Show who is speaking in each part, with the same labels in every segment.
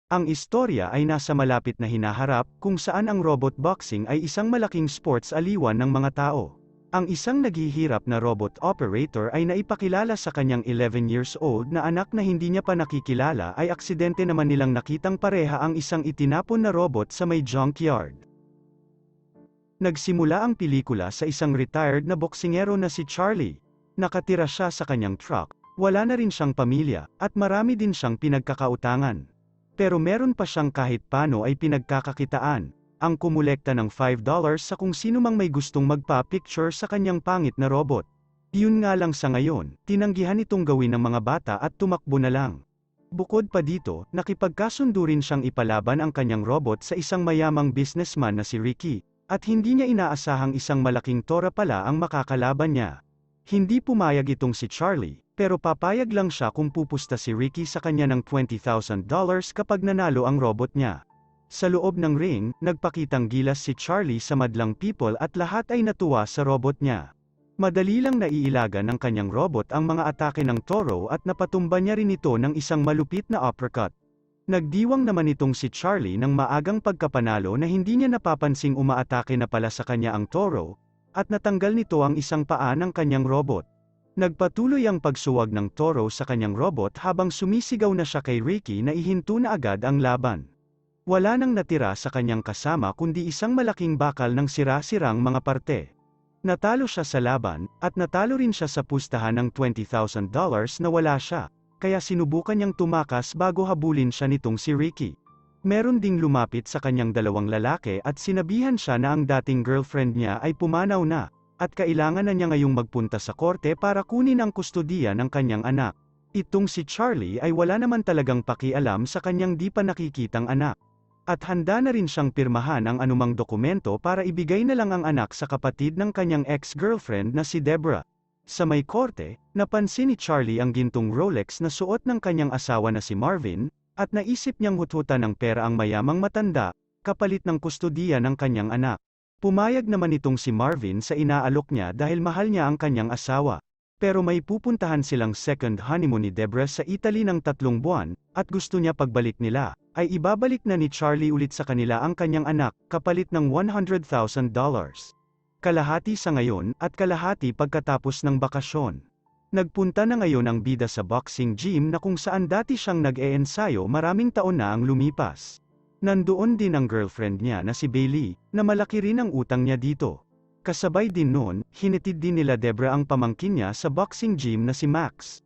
Speaker 1: Ang istorya ay nasa malapit na hinaharap kung saan ang robot boxing ay isang malaking sports aliwan ng mga tao. Ang isang naghihirap na robot operator ay naipakilala sa kanyang 11 years old na anak na hindi niya pa nakikilala ay aksidente naman nilang nakitang pareha ang isang itinapon na robot sa may junkyard. Nagsimula ang pelikula sa isang retired na boksingero na si Charlie. Nakatira siya sa kanyang truck, wala na rin siyang pamilya, at marami din siyang pinagkakautangan. Pero meron pa siyang kahit paano ay pinagkakakitaan, ang kumulekta ng $5 sa kung sino mang may gustong magpa-picture sa kanyang pangit na robot. Yun nga lang sa ngayon, tinanggihan itong gawin ng mga bata at tumakbo na lang. Bukod pa dito, nakipagkasundo rin siyang ipalaban ang kanyang robot sa isang mayamang businessman na si Ricky, at hindi niya inaasahang isang malaking tora pala ang makakalaban niya. Hindi pumayag itong si Charlie, pero papayag lang siya kung pupusta si Ricky sa kanya ng $20,000 kapag nanalo ang robot niya. Sa loob ng ring, nagpakitang gilas si Charlie sa madlang people at lahat ay natuwa sa robot niya. Madali lang naiilagan ng kanyang robot ang mga atake ng toro at napatumba niya rin ito ng isang malupit na uppercut. Nagdiwang naman itong si Charlie ng maagang pagkapanalo na hindi niya napapansing umaatake na pala sa kanya ang toro, at natanggal nito ang isang paa ng kanyang robot. Nagpatuloy ang pagsuwag ng toro sa kanyang robot habang sumisigaw na siya kay Ricky na ihinto na agad ang laban. Wala nang natira sa kanyang kasama kundi isang malaking bakal ng sira-sirang mga parte. Natalo siya sa laban, at natalo rin siya sa pustahan ng $20,000 na wala siya, kaya sinubukan niyang tumakas bago habulin siya nitong si Ricky. Meron ding lumapit sa kanyang dalawang lalaki at sinabihan siya na ang dating girlfriend niya ay pumanaw na, at kailangan na niya ngayong magpunta sa korte para kunin ang kustodiya ng kanyang anak. Itong si Charlie ay wala naman talagang pakialam sa kanyang di pa nakikitang anak. At handa na rin siyang pirmahan ang anumang dokumento para ibigay na lang ang anak sa kapatid ng kanyang ex-girlfriend na si Deborah. Sa may korte, napansin ni Charlie ang gintong Rolex na suot ng kanyang asawa na si Marvin, at naisip niyang huthutan ng pera ang mayamang matanda, kapalit ng kustodiya ng kanyang anak. Pumayag naman itong si Marvin sa inaalok niya dahil mahal niya ang kanyang asawa. Pero may pupuntahan silang second honeymoon ni Deborah sa Italy ng 3 buwan, at gusto niya pagbalik nila, ay ibabalik na ni Charlie ulit sa kanila ang kanyang anak, kapalit ng $100,000. Kalahati sa ngayon, at kalahati pagkatapos ng bakasyon. Nagpunta na ngayon ang bida sa boxing gym na kung saan dati siyang nag-e-ensayo maraming taon na ang lumipas. Nandoon din ang girlfriend niya na si Bailey, na malaki rin ang utang niya dito. Kasabay din noon, hinitid din nila Deborah ang pamangkin niya sa boxing gym na si Max.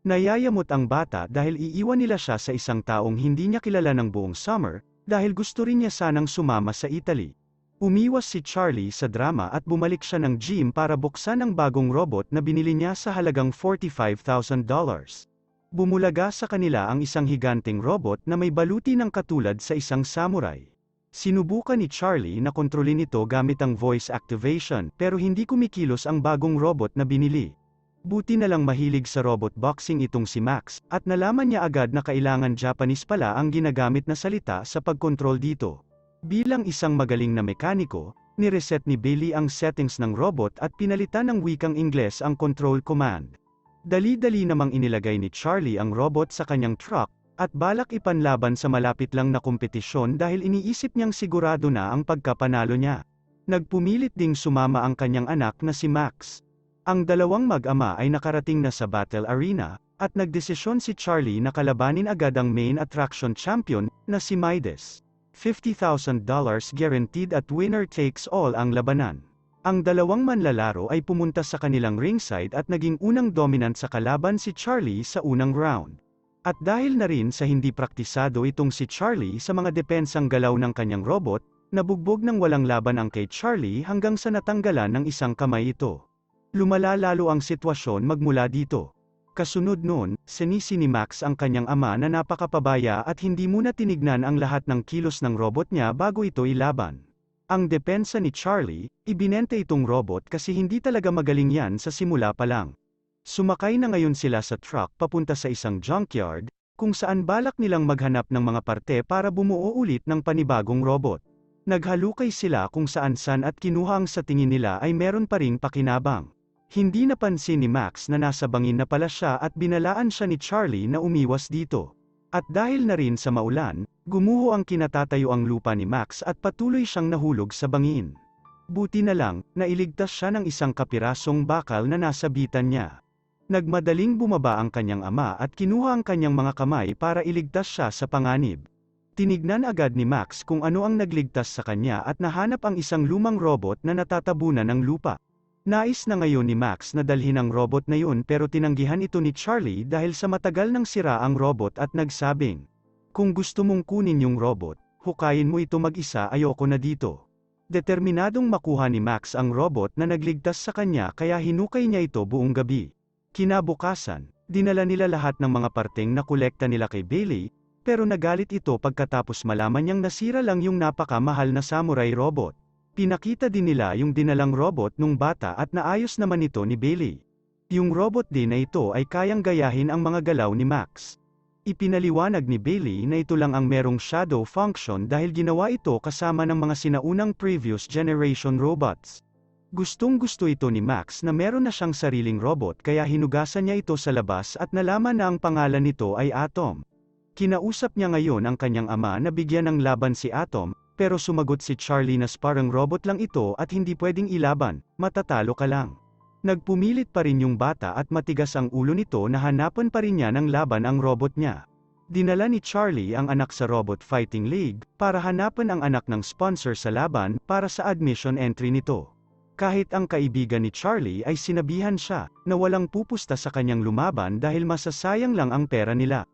Speaker 1: Nayayamot ang bata dahil iiwan nila siya sa isang taong hindi niya kilala ng buong summer, dahil gusto rin niya sanang sumama sa Italy. Umiwas si Charlie sa drama at bumalik siya ng gym para buksan ang bagong robot na binili niya sa halagang $45,000. Bumulaga sa kanila ang isang higanteng robot na may baluti ng katulad sa isang samurai. Sinubukan ni Charlie na kontrolin ito gamit ang voice activation pero hindi kumikilos ang bagong robot na binili. Buti na lang mahilig sa robot boxing itong si Max, at nalaman niya agad na kailangan Japanese pala ang ginagamit na salita sa pagkontrol dito. Bilang isang magaling na mekaniko, nireset ni Bailey ang settings ng robot at pinalitan ng wikang Ingles ang control command. Dali-dali namang inilagay ni Charlie ang robot sa kanyang truck, at balak ipanlaban sa malapit lang na kompetisyon dahil iniisip niyang sigurado na ang pagkapanalo niya. Nagpumilit ding sumama ang kanyang anak na si Max. Ang dalawang mag-ama ay nakarating na sa battle arena, at nagdesisyon si Charlie na kalabanin agad ang main attraction champion, na si Midas. $50,000 guaranteed at winner takes all ang labanan. Ang dalawang manlalaro ay pumunta sa kanilang ringside at naging unang dominant sa kalaban si Charlie sa unang round. At dahil na rin sa hindi praktisado itong si Charlie sa mga depensang galaw ng kanyang robot, nabugbog ng walang laban ang kay Charlie hanggang sa natanggalan ng isang kamay ito. Lumala lalo ang sitwasyon magmula dito. Kasunod noon, sinisi ni Max ang kanyang ama na napakapabaya at hindi muna tinignan ang lahat ng kilos ng robot niya bago ito ilaban. Ang depensa ni Charlie, ibinenta itong robot kasi hindi talaga magaling yan sa simula pa lang. Sumakay na ngayon sila sa truck papunta sa isang junkyard, kung saan balak nilang maghanap ng mga parte para bumuo ulit ng panibagong robot. Naghalukay sila kung saan-san at kinuha ang sa tingin nila ay meron pa ring pakinabang. Hindi napansin ni Max na nasa bangin na pala siya at binalaan siya ni Charlie na umiwas dito. At dahil na rin sa maulan, gumuho ang kinatatayuang lupa ni Max at patuloy siyang nahulog sa bangin. Buti na lang, nailigtas siya ng isang kapirasong bakal na nasa bitan niya. Nagmadaling bumaba ang kanyang ama at kinuha ang kanyang mga kamay para iligtas siya sa panganib. Tinignan agad ni Max kung ano ang nagligtas sa kanya at nahanap ang isang lumang robot na natatabunan ng lupa. Nais na ngayon ni Max na dalhin ang robot na yun pero tinanggihan ito ni Charlie dahil sa matagal nang sira ang robot at nagsabing, "Kung gusto mong kunin yung robot, hukayin mo ito mag-isa, ayoko na dito." Determinadong makuha ni Max ang robot na nagligtas sa kanya kaya hinukay niya ito buong gabi. Kinabukasan, dinala nila lahat ng mga parteng na kolekta nila kay Bailey, pero nagalit ito pagkatapos malaman niyang nasira lang yung napakamahal na samurai robot. Pinakita din nila yung dinalang robot nung bata at naayos naman ito ni Bailey. Yung robot din na ito ay kayang gayahin ang mga galaw ni Max. Ipinaliwanag ni Bailey na ito lang ang merong shadow function dahil ginawa ito kasama ng mga sinaunang previous generation robots. Gustong-gusto ito ni Max na meron na siyang sariling robot kaya hinugasan niya ito sa labas at nalaman na ang pangalan nito ay Atom. Kinausap niya ngayon ang kanyang ama na bigyan ng laban si Atom, pero sumagot si Charlie na parang robot lang ito at hindi pwedeng ilaban, matatalo ka lang. Nagpumilit pa rin yung bata at matigas ang ulo nito na hanapan pa rin niya ng laban ang robot niya. Dinala ni Charlie ang anak sa Robot Fighting League, para hanapan ang anak ng sponsor sa laban para sa admission entry nito. Kahit ang kaibigan ni Charlie ay sinabihan siya, na walang pupusta sa kanyang lumaban dahil masasayang lang ang pera nila.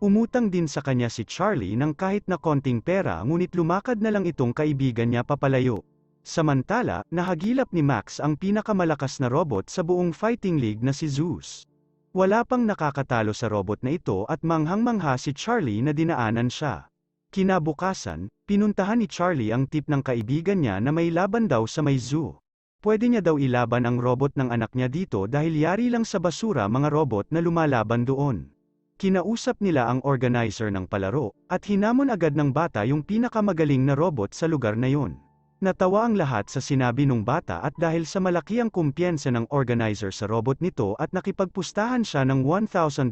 Speaker 1: Umutang din sa kanya si Charlie ng kahit na konting pera ngunit lumakad na lang itong kaibigan niya papalayo. Samantala, nahagilap ni Max ang pinakamalakas na robot sa buong fighting league na si Zeus. Wala pang nakakatalo sa robot na ito at manghang-mangha si Charlie na dinaanan siya. Kinabukasan, pinuntahan ni Charlie ang tip ng kaibigan niya na may laban daw sa may zoo. Pwede niya daw ilaban ang robot ng anak niya dito dahil yari lang sa basura mga robot na lumalaban doon. Kinausap nila ang organizer ng palaro, at hinamon agad ng bata yung pinakamagaling na robot sa lugar na yun. Natawa ang lahat sa sinabi nung bata at dahil sa malaki ang kumpiyansa ng organizer sa robot nito at nakipagpustahan siya ng $1,000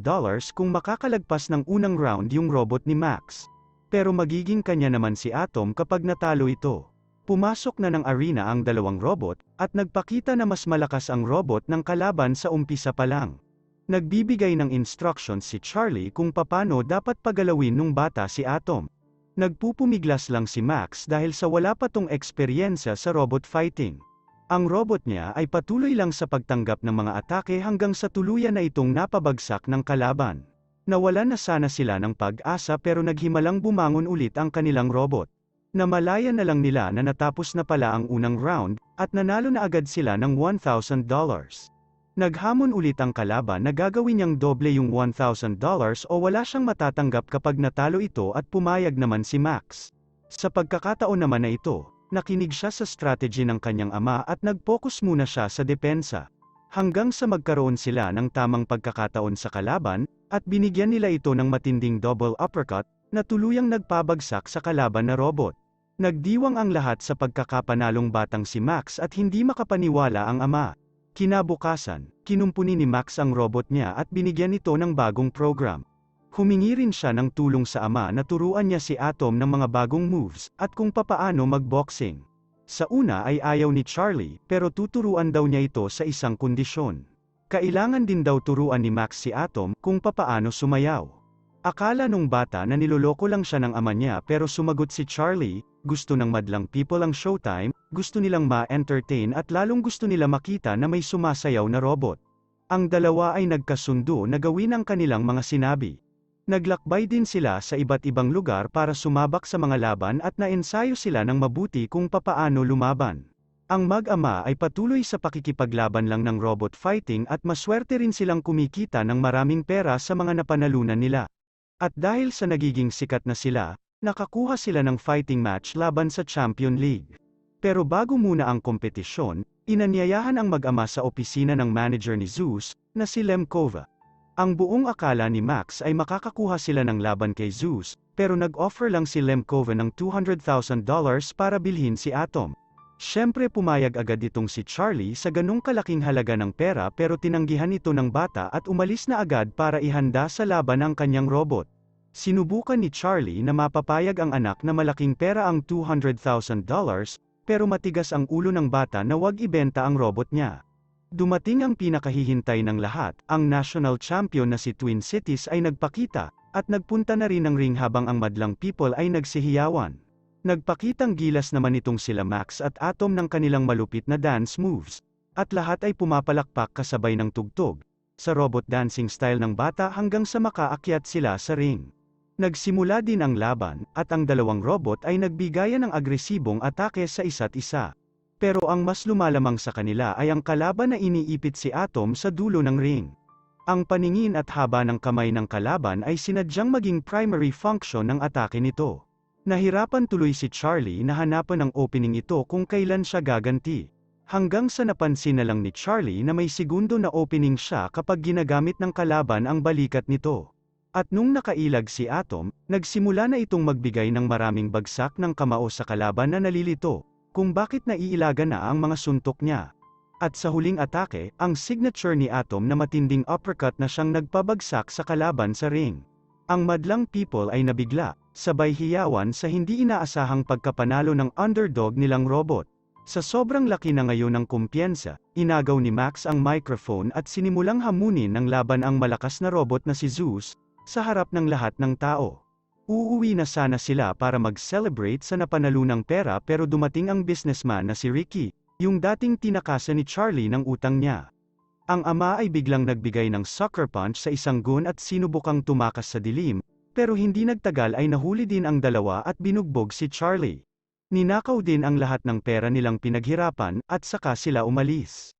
Speaker 1: kung makakalagpas ng unang round yung robot ni Max. Pero magiging kanya naman si Atom kapag natalo ito. Pumasok na ng arena ang dalawang robot, at nagpakita na mas malakas ang robot ng kalaban sa umpisa pa lang. Nagbibigay ng instructions si Charlie kung paano dapat pagalawin nung bata si Atom. Nagpupumiglas lang si Max dahil sa wala pa tong eksperyensya sa robot fighting. Ang robot niya ay patuloy lang sa pagtanggap ng mga atake hanggang sa tuluyan na itong napabagsak ng kalaban. Nawalan na sana sila ng pag-asa pero naghimalang bumangon ulit ang kanilang robot. Namalaya na lang nila na natapos na pala ang unang round, at nanalo na agad sila ng $1,000. Naghamon ulit ang kalaban na gagawin niyang doble yung $1,000 o wala siyang matatanggap kapag natalo ito at pumayag naman si Max. Sa pagkakataon naman na ito, nakinig siya sa strategy ng kanyang ama at nag-focus muna siya sa depensa. Hanggang sa magkaroon sila ng tamang pagkakataon sa kalaban, at binigyan nila ito ng matinding double uppercut, na tuluyang nagpabagsak sa kalaban na robot. Nagdiwang ang lahat sa pagkakapanalong batang si Max at hindi makapaniwala ang ama. Kinabukasan, kinumpuni ni Max ang robot niya at binigyan ito ng bagong program. Humingi rin siya ng tulong sa ama na turuan niya si Atom ng mga bagong moves, at kung papaano mag-boxing. Sa una ay ayaw ni Charlie, pero tuturuan daw niya ito sa isang kondisyon. Kailangan din daw turuan ni Max si Atom kung papaano sumayaw. Akala nung bata na niloloko lang siya ng ama niya pero sumagot si Charlie, gusto ng madlang people ang showtime, gusto nilang ma-entertain at lalong gusto nila makita na may sumasayaw na robot. Ang dalawa ay nagkasundo na gawin ang kanilang mga sinabi. Naglakbay din sila sa iba't ibang lugar para sumabak sa mga laban at naensayo sila ng mabuti kung papaano lumaban. Ang mag-ama ay patuloy sa pakikipaglaban lang ng robot fighting at maswerte rin silang kumikita ng maraming pera sa mga napanalunan nila. At dahil sa nagiging sikat na sila, nakakuha sila ng fighting match laban sa Champion League. Pero bago muna ang kompetisyon, inanyayahan ang mag-ama sa opisina ng manager ni Zeus, na si Lemkova. Ang buong akala ni Max ay makakakuha sila ng laban kay Zeus, pero nag-offer lang si Lemkova ng $200,000 para bilhin si Atom. Siyempre pumayag agad itong si Charlie sa ganung kalaking halaga ng pera pero tinanggihan ito ng bata at umalis na agad para ihanda sa laban ang kanyang robot. Sinubukan ni Charlie na mapapayag ang anak na malaking pera ang $200,000, pero matigas ang ulo ng bata na wag ibenta ang robot niya. Dumating ang pinakahihintay ng lahat, ang national champion na si Twin Cities ay nagpakita, at nagpunta na rin ng ring habang ang madlang people ay nagsihiyawan. Nagpakitang gilas naman itong sila Max at Atom ng kanilang malupit na dance moves, at lahat ay pumapalakpak kasabay ng tugtog, sa robot dancing style ng bata hanggang sa makaakyat sila sa ring. Nagsimula din ang laban, at ang dalawang robot ay nagbigayan ng agresibong atake sa isa't isa. Pero ang mas lumalamang sa kanila ay ang kalaban na iniipit si Atom sa dulo ng ring. Ang paningin at haba ng kamay ng kalaban ay sinadyang maging primary function ng atake nito. Nahirapan tuloy si Charlie na hanapan ang opening ito kung kailan siya gaganti. Hanggang sa napansin na lang ni Charlie na may segundo na opening siya kapag ginagamit ng kalaban ang balikat nito. At nung nakailag si Atom, nagsimula na itong magbigay ng maraming bagsak ng kamao sa kalaban na nalilito, kung bakit naiilaga na ang mga suntok niya. At sa huling atake, ang signature ni Atom na matinding uppercut na siyang nagpabagsak sa kalaban sa ring. Ang madlang people ay nabigla, sabay hiyawan sa hindi inaasahang pagkapanalo ng underdog nilang robot. Sa sobrang laki na ngayon ng kumpiyansa, inagaw ni Max ang microphone at sinimulang hamunin ng laban ang malakas na robot na si Zeus, sa harap ng lahat ng tao. Uuwi na sana sila para mag-celebrate sa napanalunang pera pero dumating ang businessman na si Ricky, yung dating tinakasan ni Charlie ng utang niya. Ang ama ay biglang nagbigay ng sucker punch sa isang gun at sinubukang tumakas sa dilim, pero hindi nagtagal ay nahuli din ang dalawa at binugbog si Charlie. Ninakaw din ang lahat ng pera nilang pinaghirapan, at saka sila umalis.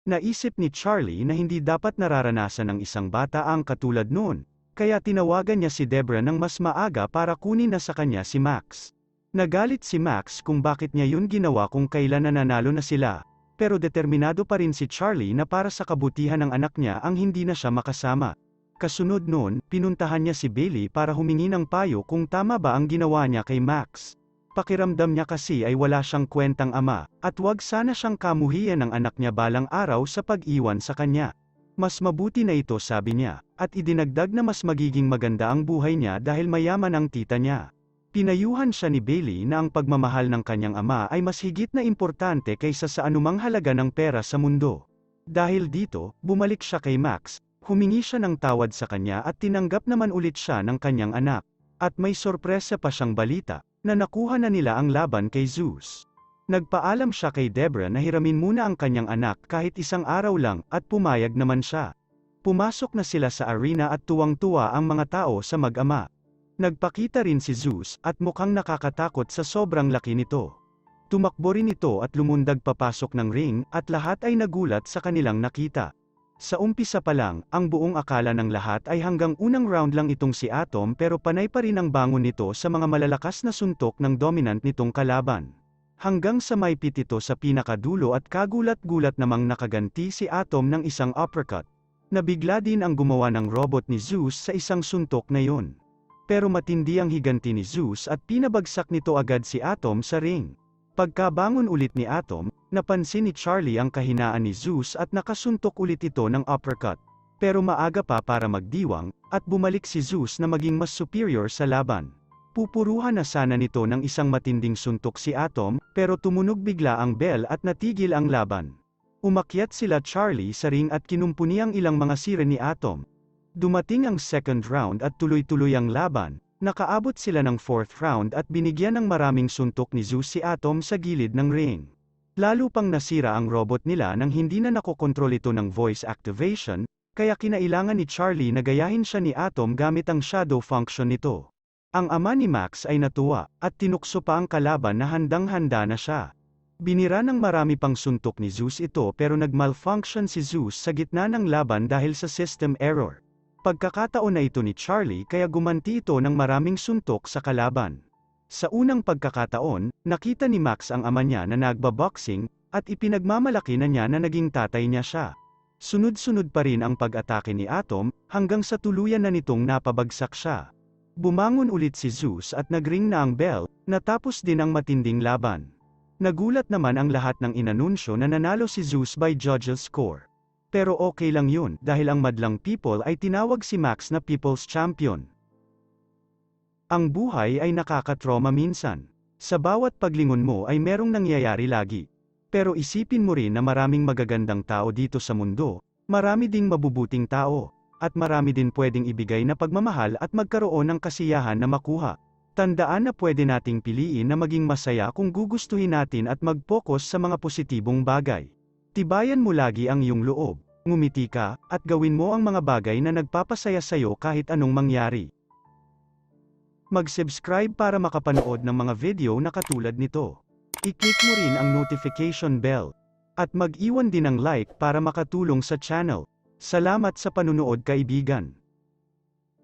Speaker 1: Naisip ni Charlie na hindi dapat nararanasan ng isang bata ang katulad noon, kaya tinawagan niya si Debra ng mas maaga para kunin na sa kanya si Max. Nagalit si Max kung bakit niya yun ginawa kung kailan nananalo na sila, pero determinado pa rin si Charlie na para sa kabutihan ng anak niya ang hindi na siya makasama. Kasunod noon, pinuntahan niya si Bailey para humingi ng payo kung tama ba ang ginawa niya kay Max. Pakiramdam niya kasi ay wala siyang kwentang ama, at wag sana siyang kamuhian ng anak niya balang araw sa pag-iwan sa kanya. Mas mabuti na ito, sabi niya, at idinagdag na mas magiging maganda ang buhay niya dahil mayaman ang tita niya. Pinayuhan siya ni Bailey na ang pagmamahal ng kanyang ama ay mas higit na importante kaysa sa anumang halaga ng pera sa mundo. Dahil dito, bumalik siya kay Max, humingi siya ng tawad sa kanya at tinanggap naman ulit siya ng kanyang anak. At may sorpresa pa siyang balita, na nakuha na nila ang laban kay Zeus. Nagpaalam siya kay Debra na hiramin muna ang kanyang anak kahit isang araw lang, at pumayag naman siya. Pumasok na sila sa arena at tuwang-tuwa ang mga tao sa mag-ama. Nagpakita rin si Zeus, at mukhang nakakatakot sa sobrang laki nito. Tumakbo rin ito at lumundag papasok ng ring, at lahat ay nagulat sa kanilang nakita. Sa umpisa pa lang, ang buong akala ng lahat ay hanggang unang round lang itong si Atom, pero panay pa rin ang bangon nito sa mga malalakas na suntok ng dominant nitong kalaban. Hanggang sa maipit ito sa pinakadulo at kagulat-gulat namang nakaganti si Atom ng isang uppercut. Nabigla din ang gumawa ng robot ni Zeus sa isang suntok na yon. Pero matindi ang higanti ni Zeus at pinabagsak nito agad si Atom sa ring. Pagkabangon ulit ni Atom, napansin ni Charlie ang kahinaan ni Zeus at nakasuntok ulit ito ng uppercut. Pero maaga pa para magdiwang, at bumalik si Zeus na maging mas superior sa laban. Pupuruhan na sana nito ng isang matinding suntok si Atom, pero tumunog bigla ang bell at natigil ang laban. Umakyat sila Charlie sa ring at kinumpuni ang ilang mga sira ni Atom. Dumating ang second round at tuloy-tuloy ang laban, nakaabot sila ng fourth round at binigyan ng maraming suntok ni Zeus si Atom sa gilid ng ring. Lalo pang nasira ang robot nila nang hindi na nakokontrol ito ng voice activation, kaya kinailangan ni Charlie na gayahin siya ni Atom gamit ang shadow function nito. Ang ama ni Max ay natuwa, at tinukso pa ang kalaban na handang-handa na siya. Binira ng marami pang suntok ni Zeus ito pero nag-malfunction si Zeus sa gitna ng laban dahil sa system error. Pagkakataon na ito ni Charlie kaya gumanti ito ng maraming suntok sa kalaban. Sa unang pagkakataon, nakita ni Max ang ama niya na nagbaboxing, at ipinagmamalaki na niya na naging tatay niya siya. Sunod-sunod pa rin ang pag-atake ni Atom, hanggang sa tuluyan na nitong napabagsak siya. Bumangon ulit si Zeus at nagring na ang bell, natapos din ang matinding laban. Nagulat naman ang lahat ng inanunsyo na nanalo si Zeus by judges' score. Pero okay lang yun, dahil ang madlang people ay tinawag si Max na People's Champion. Ang buhay ay nakakatroma minsan. Sa bawat paglingon mo ay merong nangyayari lagi. Pero isipin mo rin na maraming magagandang tao dito sa mundo, marami ding mabubuting tao, at marami din pwedeng ibigay na pagmamahal at magkaroon ng kasiyahan na makuha. Tandaan na pwede nating piliin na maging masaya kung gugustuhin natin at mag-focus sa mga positibong bagay. Tibayan mo lagi ang iyong loob, ngumiti ka, at gawin mo ang mga bagay na nagpapasaya sa'yo kahit anong mangyari. Mag-subscribe para makapanood ng mga video na katulad nito. I-click mo rin ang notification bell. At mag-iwan din ng like para makatulong sa channel. Salamat sa panunood kaibigan.